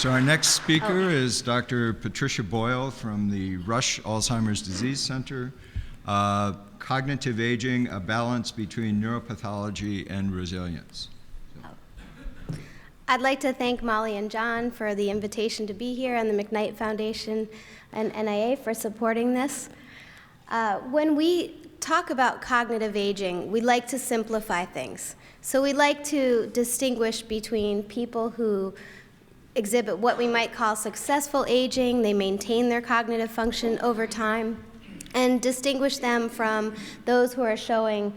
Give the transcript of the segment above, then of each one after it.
So our next speaker is Dr. Patricia Boyle from the Rush Alzheimer's Disease Center. Cognitive aging, a balance between neuropathology and resilience. I'd like to thank Molly and John for the invitation to be here, and the McKnight Foundation and NIA for supporting this. When we talk about cognitive aging, we like to simplify things. So we like to distinguish between people who exhibit what we might call successful aging, they maintain their cognitive function over time, and distinguish them from those who are showing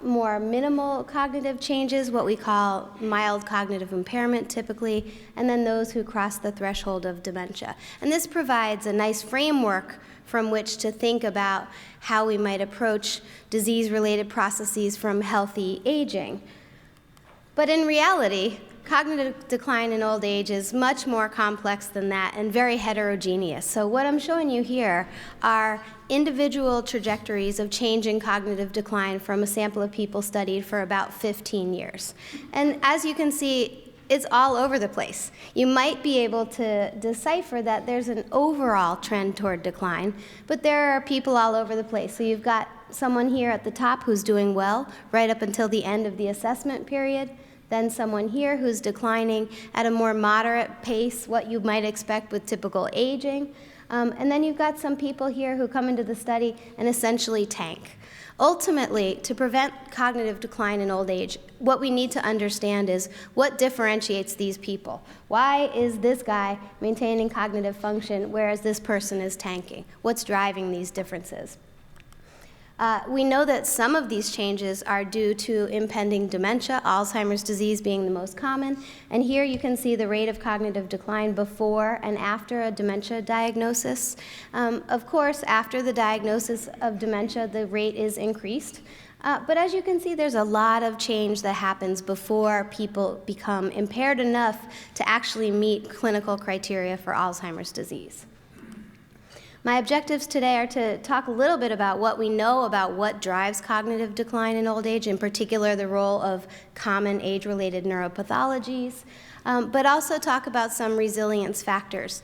more minimal cognitive changes, what we call mild cognitive impairment typically, and then those who cross the threshold of dementia. And this provides a nice framework from which to think about how we might approach disease-related processes from healthy aging. But in reality, cognitive decline in old age is much more complex than that and very heterogeneous. So what I'm showing you here are individual trajectories of change in cognitive decline from a sample of people studied for about 15 years. And as you can see, it's all over the place. You might be able to decipher that there's an overall trend toward decline, but there are people all over the place. So you've got someone here at the top who's doing well right up until the end of the assessment period, then someone here who's declining at a more moderate pace, what you might expect with typical aging. And then you've got some people here who come into the study and essentially tank. Ultimately, to prevent cognitive decline in old age, what we need to understand is what differentiates these people. Why is this guy maintaining cognitive function, whereas this person is tanking? What's driving these differences? We know that some of these changes are due to impending dementia, Alzheimer's disease being the most common. And here you can see the rate of cognitive decline before and after a dementia diagnosis. Of course, after the diagnosis of dementia, the rate is increased. But as you can see, there's a lot of change that happens before people become impaired enough to actually meet clinical criteria for Alzheimer's disease. My objectives today are to talk a little bit about what we know about what drives cognitive decline in old age, in particular the role of common age-related neuropathologies, but also talk about some resilience factors.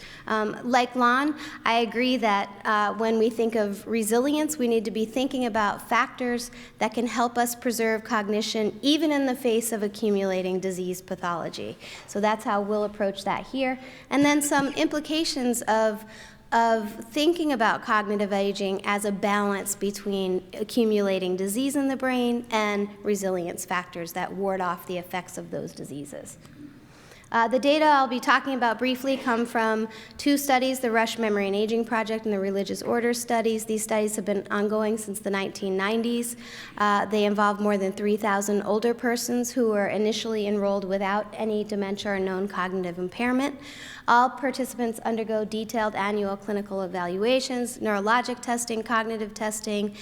Like Lon, I agree that when we think of resilience, we need to be thinking about factors that can help us preserve cognition even in the face of accumulating disease pathology. So that's how we'll approach that here. And then some implications of thinking about cognitive aging as a balance between accumulating disease in the brain and resilience factors that ward off the effects of those diseases. The data I'll be talking about briefly come from two studies, the Rush Memory and Aging Project and the Religious Orders studies. These studies have been ongoing since the 1990s. They involve more than 3,000 older persons who were initially enrolled without any dementia or known cognitive impairment. All participants undergo detailed annual clinical evaluations, neurologic testing, cognitive testing,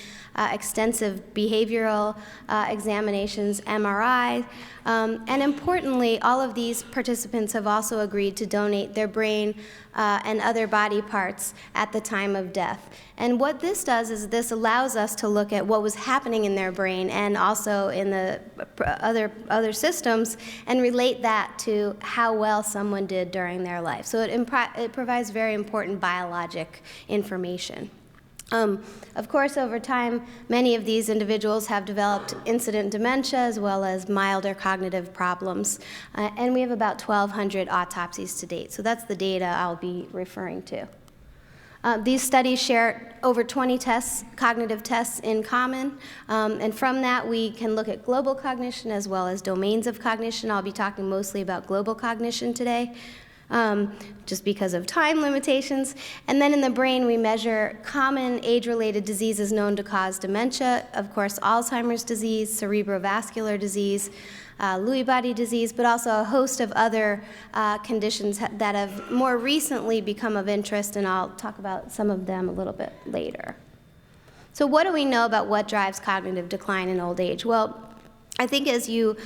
extensive behavioral examinations, MRI, and importantly, all of these participants have also agreed to donate their brain and other body parts at the time of death. And what this does is this allows us to look at what was happening in their brain and also in the other systems and relate that to how well someone did during their life. So it provides very important biologic information. Of course, over time, many of these individuals have developed incident dementia as well as milder cognitive problems. And we have about 1,200 autopsies to date. So that's the data I'll be referring to. These studies share over 20 tests, cognitive tests in common. And from that, we can look at global cognition as well as domains of cognition. I'll be talking mostly about global cognition today. Just because of time limitations. And then in the brain, we measure common age-related diseases known to cause dementia, of course, Alzheimer's disease, cerebrovascular disease, Lewy body disease, but also a host of other conditions that have more recently become of interest, and I'll talk about some of them a little bit later. So what do we know about what drives cognitive decline in old age? Well, I think as you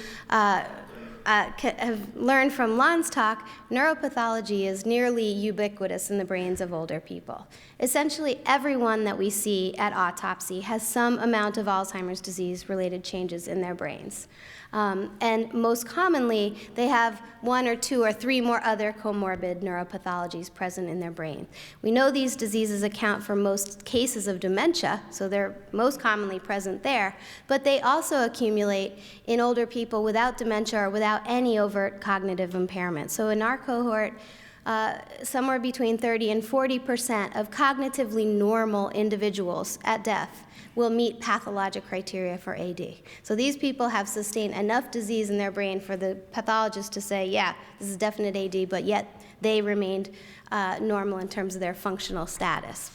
have learned from Lon's talk, neuropathology is nearly ubiquitous in the brains of older people. Essentially, everyone that we see at autopsy has some amount of Alzheimer's disease-related changes in their brains. And most commonly, they have 1 or 2 or 3 more other comorbid neuropathologies present in their brain. We know these diseases account for most cases of dementia, so they're most commonly present there, but they also accumulate in older people without dementia or without any overt cognitive impairment. So in our cohort, somewhere between 30 and 40% of cognitively normal individuals at death will meet pathologic criteria for AD. So these people have sustained enough disease in their brain for the pathologist to say, yeah, this is definite AD, but yet they remained normal in terms of their functional status.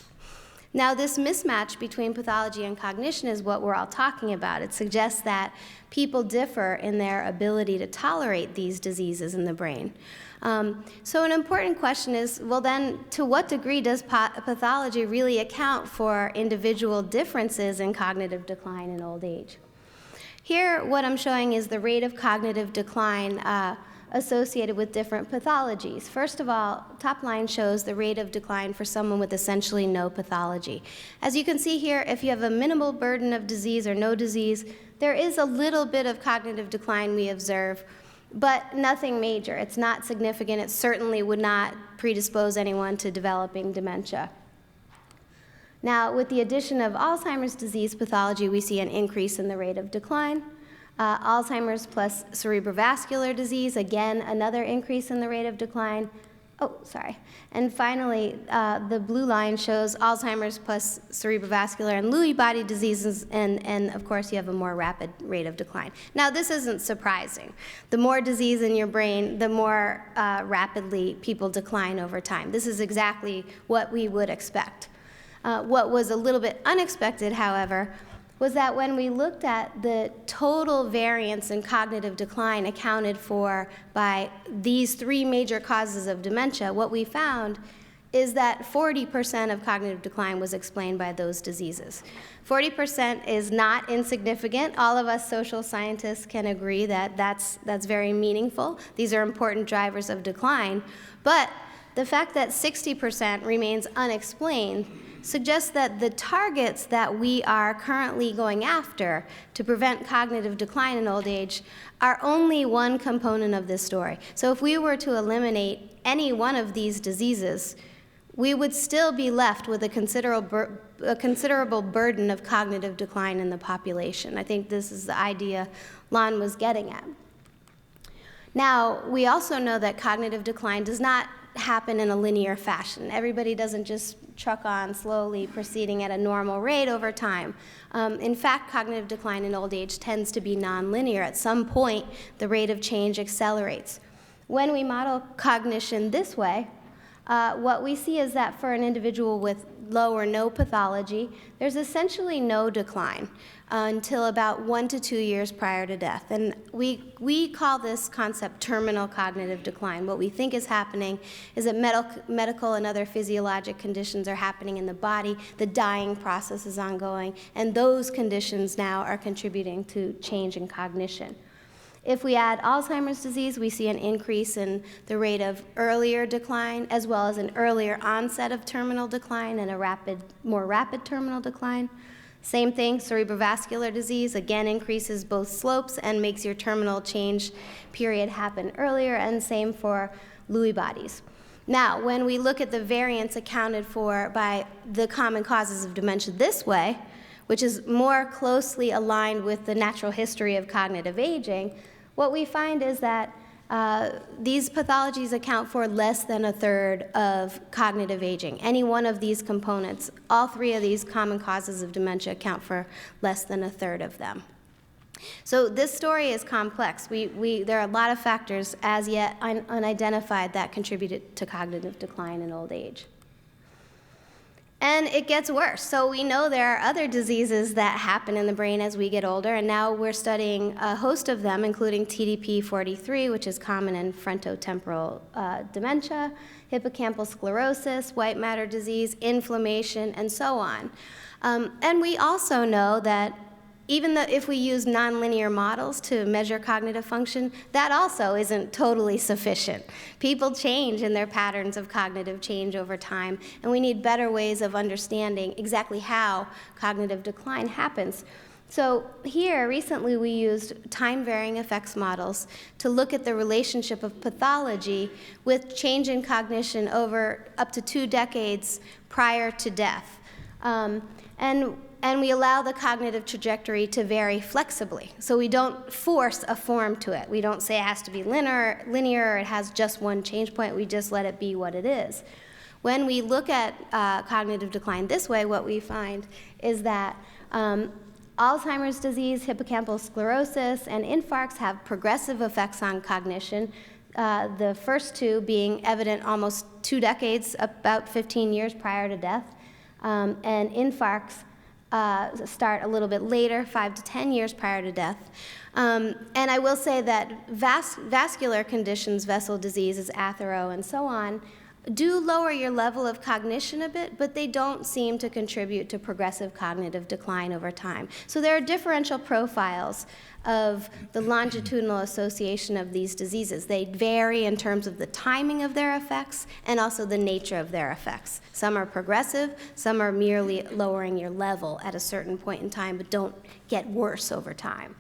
Now, this mismatch between pathology and cognition is what we're all talking about. It suggests that people differ in their ability to tolerate these diseases in the brain. So an important question is, well then, to what degree does pathology really account for individual differences in cognitive decline in old age? Here, what I'm showing is the rate of cognitive decline associated with different pathologies. First of all, top line shows the rate of decline for someone with essentially no pathology. As you can see here, if you have a minimal burden of disease or no disease, there is a little bit of cognitive decline we observe, but nothing major. It's not significant. It certainly would not predispose anyone to developing dementia. Now, with the addition of Alzheimer's disease pathology, we see an increase in the rate of decline. Alzheimer's plus cerebrovascular disease, again, another increase in the rate of decline. Oh, sorry. And finally, the blue line shows Alzheimer's plus cerebrovascular and Lewy body diseases, and of course, you have a more rapid rate of decline. Now, this isn't surprising. The more disease in your brain, the more rapidly people decline over time. This is exactly what we would expect. What was a little bit unexpected, however, was that when we looked at the total variance in cognitive decline accounted for by these 3 major causes of dementia, what we found is that 40% of cognitive decline was explained by those diseases. 40% is not insignificant. All of us social scientists can agree that that's very meaningful. These are important drivers of decline. But the fact that 60% remains unexplained suggests that the targets that we are currently going after to prevent cognitive decline in old age are only one component of this story. So if we were to eliminate any one of these diseases, we would still be left with a considerable burden of cognitive decline in the population. I think this is the idea Lon was getting at. Now, we also know that cognitive decline does not happen in a linear fashion. Everybody doesn't just truck on slowly, proceeding at a normal rate over time. In fact, cognitive decline in old age tends to be nonlinear. At some point, the rate of change accelerates. When we model cognition this way, what we see is that for an individual with low or no pathology, there's essentially no decline until about 1 to 2 years prior to death. And we call this concept terminal cognitive decline. What we think is happening is that medical and other physiologic conditions are happening in the body, the dying process is ongoing, and those conditions now are contributing to change in cognition. If we add Alzheimer's disease, we see an increase in the rate of earlier decline, as well as an earlier onset of terminal decline and a more rapid terminal decline. Same thing, cerebrovascular disease, again, increases both slopes and makes your terminal change period happen earlier, and same for Lewy bodies. Now, when we look at the variance accounted for by the common causes of dementia this way, which is more closely aligned with the natural history of cognitive aging, what we find is that these pathologies account for less than a third of cognitive aging. Any one of these components, all 3 of these common causes of dementia account for less than a third of them. So this story is complex. There are a lot of factors as yet unidentified that contributed to cognitive decline in old age. And it gets worse. So we know there are other diseases that happen in the brain as we get older, and now we're studying a host of them, including TDP-43, which is common in frontotemporal dementia, hippocampal sclerosis, white matter disease, inflammation, and so on. And we also know that even though if we use nonlinear models to measure cognitive function, that also isn't totally sufficient. People change in their patterns of cognitive change over time, and we need better ways of understanding exactly how cognitive decline happens. So here, recently we used time-varying effects models to look at the relationship of pathology with change in cognition over up to 2 decades prior to death. And we allow the cognitive trajectory to vary flexibly. So we don't force a form to it. We don't say it has to be linear or it has just one change point. We just let it be what it is. When we look at cognitive decline this way, what we find is that Alzheimer's disease, hippocampal sclerosis, and infarcts have progressive effects on cognition, the first 2 being evident almost 2 decades, about 15 years prior to death, and infarcts start a little bit later, 5 to 10 years prior to death. And I will say that vascular conditions, vessel diseases, athero, and so on, do lower your level of cognition a bit, but they don't seem to contribute to progressive cognitive decline over time. So there are differential profiles of the longitudinal association of these diseases. They vary in terms of the timing of their effects and also the nature of their effects. Some are progressive, some are merely lowering your level at a certain point in time, but don't get worse over time.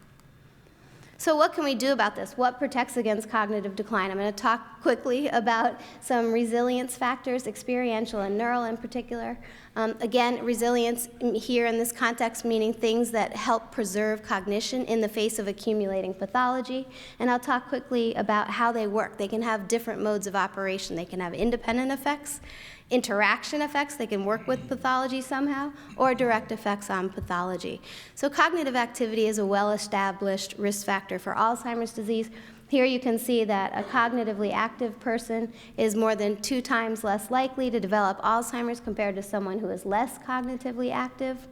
So what can we do about this? What protects against cognitive decline? I'm going to talk quickly about some resilience factors, experiential and neural in particular. Again, resilience here in this context meaning things that help preserve cognition in the face of accumulating pathology. And I'll talk quickly about how they work. They can have different modes of operation. They can have independent effects, interaction effects, they can work with pathology somehow, or direct effects on pathology. So cognitive activity is a well-established risk factor for Alzheimer's disease. Here you can see that a cognitively active person is more than 2 times less likely to develop Alzheimer's compared to someone who is less cognitively active.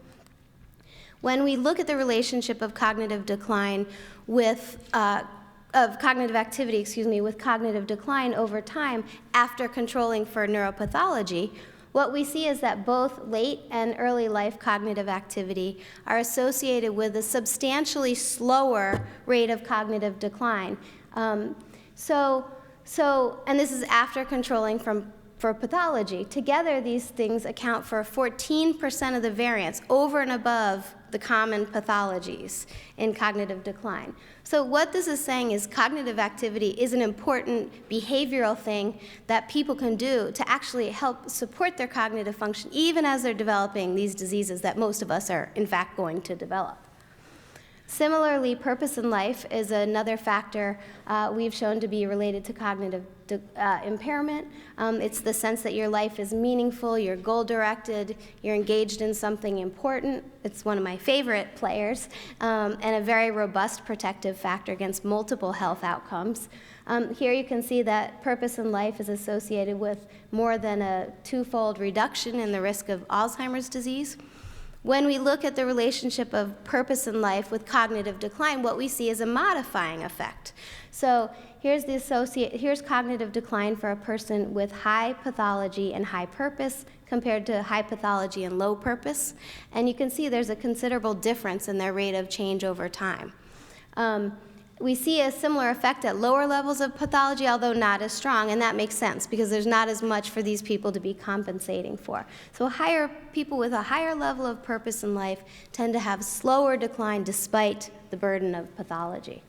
When we look at the relationship of cognitive decline with cognitive activity, with cognitive decline over time after controlling for neuropathology, what we see is that both late and early life cognitive activity are associated with a substantially slower rate of cognitive decline. And this is after controlling for pathology. Together, these things account for 14% of the variance over and above the common pathologies in cognitive decline. So what this is saying is cognitive activity is an important behavioral thing that people can do to actually help support their cognitive function even as they're developing these diseases that most of us are in fact going to develop. Similarly, purpose in life is another factor we've shown to be related to cognitive impairment. It's the sense that your life is meaningful, you're goal-directed, you're engaged in something important. It's one of my favorite players, and a very robust protective factor against multiple health outcomes. Here you can see that purpose in life is associated with more than a 2-fold reduction in the risk of Alzheimer's disease. When we look at the relationship of purpose in life with cognitive decline, what we see is a modifying effect. So here's cognitive decline for a person with high pathology and high purpose compared to high pathology and low purpose. And you can see there's a considerable difference in their rate of change over time. We see a similar effect at lower levels of pathology, although not as strong, and that makes sense because there's not as much for these people to be compensating for. So people with a higher level of purpose in life tend to have slower decline despite the burden of pathology.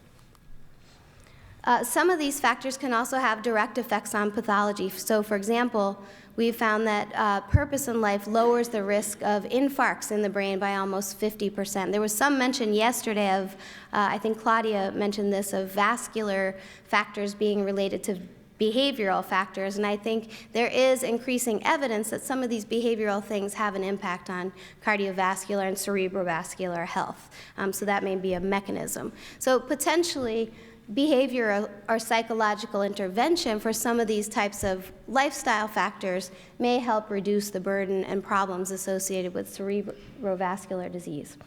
Some of these factors can also have direct effects on pathology. So for example, we found that purpose in life lowers the risk of infarcts in the brain by almost 50%. There was some mention yesterday of, I think Claudia mentioned this, of vascular factors being related to behavioral factors, and I think there is increasing evidence that some of these behavioral things have an impact on cardiovascular and cerebrovascular health. So that may be a mechanism. So potentially, behavioral or psychological intervention for some of these types of lifestyle factors may help reduce the burden and problems associated with cerebrovascular disease.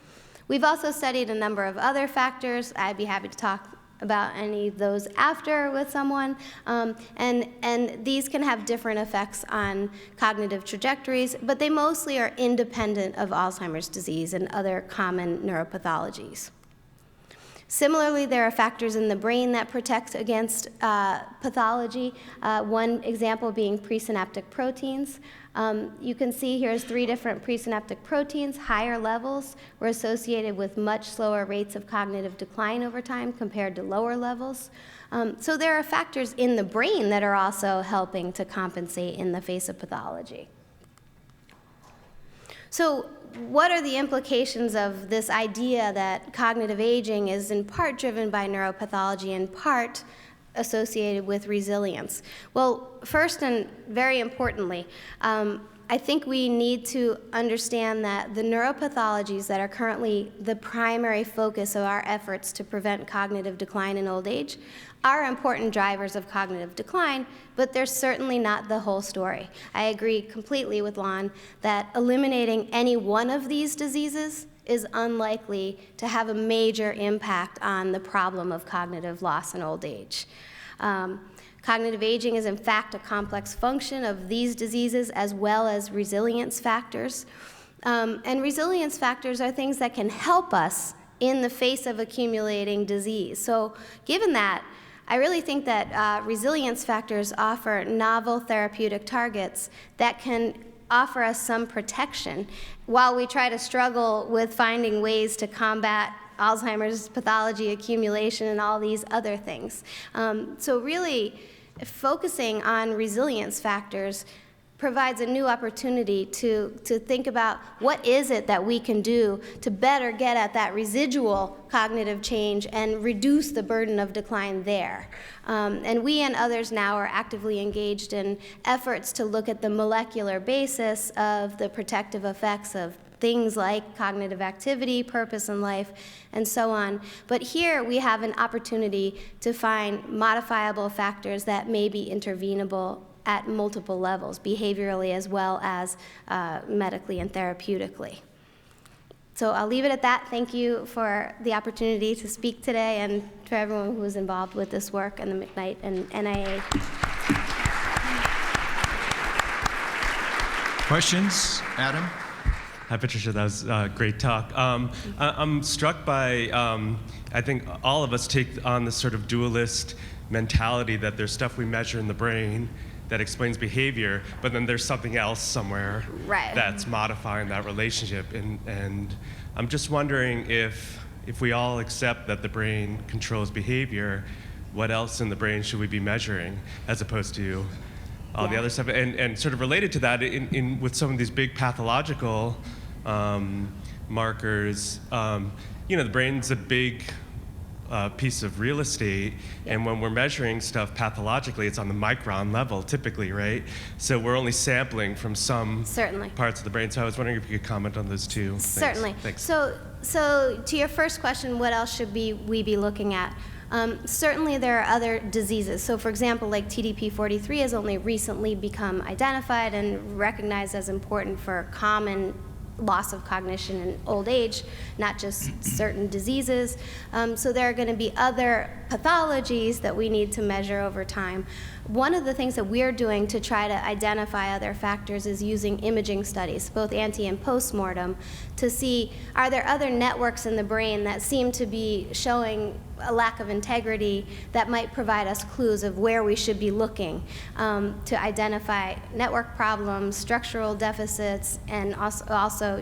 We've also studied a number of other factors. I'd be happy to talk about any of those after with someone. And these can have different effects on cognitive trajectories, but they mostly are independent of Alzheimer's disease and other common neuropathologies. Similarly, there are factors in the brain that protect against pathology, one example being presynaptic proteins. You can see here's 3 different presynaptic proteins. Higher levels were associated with much slower rates of cognitive decline over time compared to lower levels. So there are factors in the brain that are also helping to compensate in the face of pathology. So what are the implications of this idea that cognitive aging is in part driven by neuropathology, in part associated with resilience? Well, first and very importantly, I think we need to understand that the neuropathologies that are currently the primary focus of our efforts to prevent cognitive decline in old age are important drivers of cognitive decline, but they're certainly not the whole story. I agree completely with Lon that eliminating any one of these diseases is unlikely to have a major impact on the problem of cognitive loss in old age. Cognitive aging is in fact a complex function of these diseases as well as resilience factors. And resilience factors are things that can help us in the face of accumulating disease. So given that, I really think that resilience factors offer novel therapeutic targets that can offer us some protection while we try to struggle with finding ways to combat Alzheimer's pathology accumulation and all these other things. So really, focusing on resilience factors provides a new opportunity to think about what is it that we can do to better get at that residual cognitive change and reduce the burden of decline there. And we and others now are actively engaged in efforts to look at the molecular basis of the protective effects of things like cognitive activity, purpose in life, and so on. But here we have an opportunity to find modifiable factors that may be intervenable at multiple levels, behaviorally as well as medically and therapeutically. So I'll leave it at that. Thank you for the opportunity to speak today and for everyone who was involved with this work and the McKnight and NIA. Questions? Adam? Hi, Patricia. That was a great talk. I'm struck by, I think all of us take on this sort of dualist mentality that there's stuff we measure in the brain that explains behavior, but then there's something else somewhere that's modifying that relationship. And I'm just wondering if we all accept that the brain controls behavior, what else in the brain should we be measuring as opposed to all the other stuff? And sort of related to that, with some of these big pathological markers, the brain's a big piece of real estate, and when we're measuring stuff pathologically, it's on the micron level typically, right? So we're only sampling from some parts of the brain. So I was wondering if you could comment on those two. Certainly. Thanks. So to your first question, what else should we be looking at? Certainly there are other diseases. So for example, like TDP-43 has only recently become identified and recognized as important for common loss of cognition in old age, not just certain diseases. So there are going to be other pathologies that we need to measure over time. One of the things that we're doing to try to identify other factors is using imaging studies, both ante and post-mortem, to see are there other networks in the brain that seem to be showing a lack of integrity that might provide us clues of where we should be looking to identify network problems, structural deficits, and also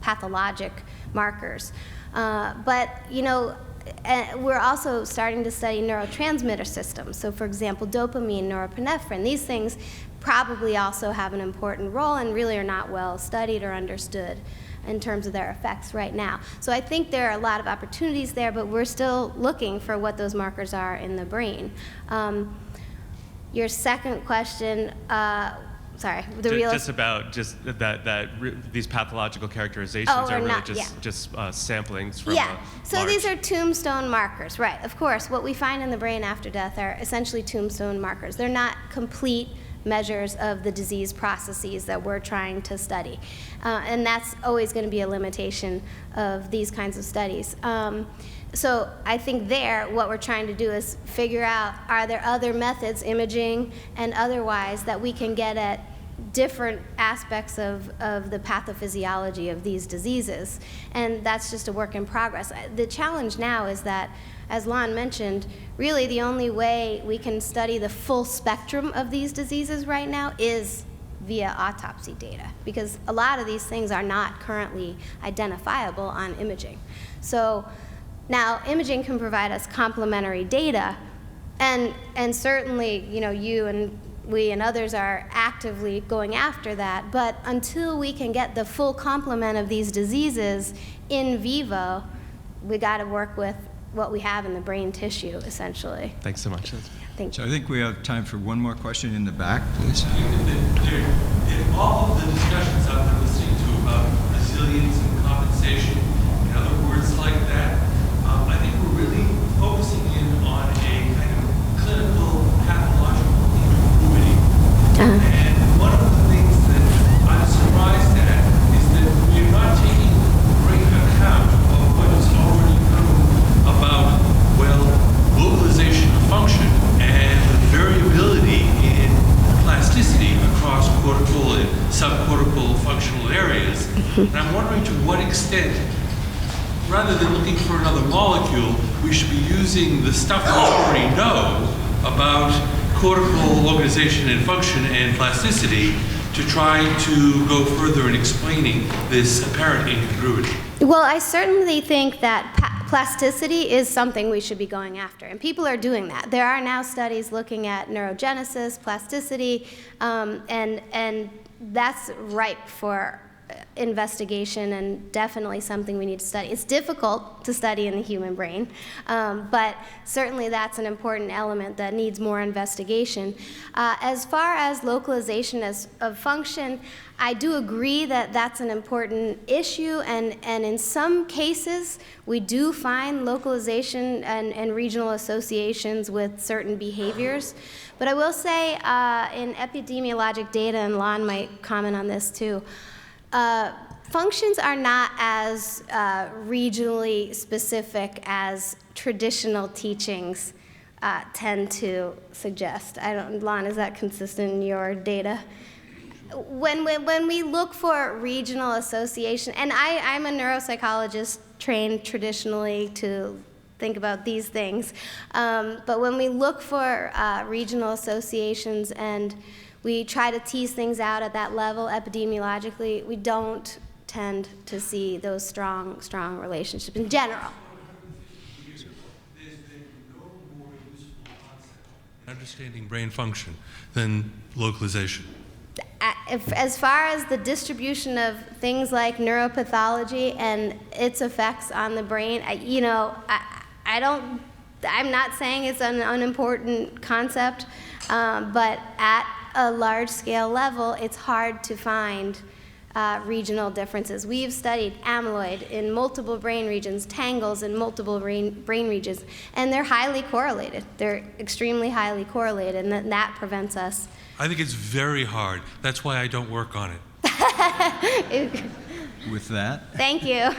pathologic markers. We're also starting to study neurotransmitter systems. So for example, dopamine, norepinephrine, these things probably also have an important role and really are not well studied or understood in terms of their effects right now. So I think there are a lot of opportunities there, but we're still looking for what those markers are in the brain. Your second question, sorry, just about these pathological characterizations are really just samplings from So these are tombstone markers, right? Of course, what we find in the brain after death are essentially tombstone markers. They're not complete measures of the disease processes that we're trying to study. And that's always going to be a limitation of these kinds of studies. So I think what we're trying to do is figure out, are there other methods, imaging and otherwise, that we can get at different aspects of the pathophysiology of these diseases. And that's just a work in progress. The challenge now is that, as Lon mentioned, really the only way we can study the full spectrum of these diseases right now is via autopsy data, because a lot of these things are not currently identifiable on imaging. So now imaging can provide us complementary data, and certainly, you know, you and we and others are actively going after that, but until we can get the full complement of these diseases in vivo, we got to work with what we have in the brain tissue, essentially. Thanks so much. Thank So you. I think we have time for one more question in the back, please. In all of the discussions I've been listening to about resilience and compensation, and other words like that, I think we're really focusing in on a kind of clinical, pathological incongruity. And one of the things that I'm surprised at is that we're not taking great account of what is already known about, well, localization of function and the variability in plasticity across cortical and subcortical functional areas. And I'm wondering to what extent, rather than looking for another molecule, we should be using the stuff we already know about cortical organization and function and plasticity to try to go further in explaining this apparent incongruity. Well, I certainly think that plasticity is something we should be going after, and people are doing that. There are now studies looking at neurogenesis, plasticity, and that's ripe for investigation and definitely something we need to study. It's difficult to study in the human brain, but certainly that's an important element that needs more investigation. As far as localization of function, I do agree that that's an important issue, and in some cases we do find localization and regional associations with certain behaviors. But I will say in epidemiologic data, and Lon might comment on this too, functions are not as regionally specific as traditional teachings tend to suggest. Lon, is that consistent in your data? When we look for regional association, and I'm a neuropsychologist trained traditionally to think about these things, but when we look for regional associations and we try to tease things out at that level epidemiologically, we don't tend to see those strong relationships in general. There's been no more useful concept in understanding brain function than localization. As far as the distribution of things like neuropathology and its effects on the brain, I'm not saying it's an unimportant concept, but at a large-scale level, it's hard to find regional differences. We've studied amyloid in multiple brain regions, tangles in multiple brain regions, and they're highly correlated. They're extremely highly correlated, and that prevents us. I think it's very hard. That's why I don't work on it. With that, Thank you.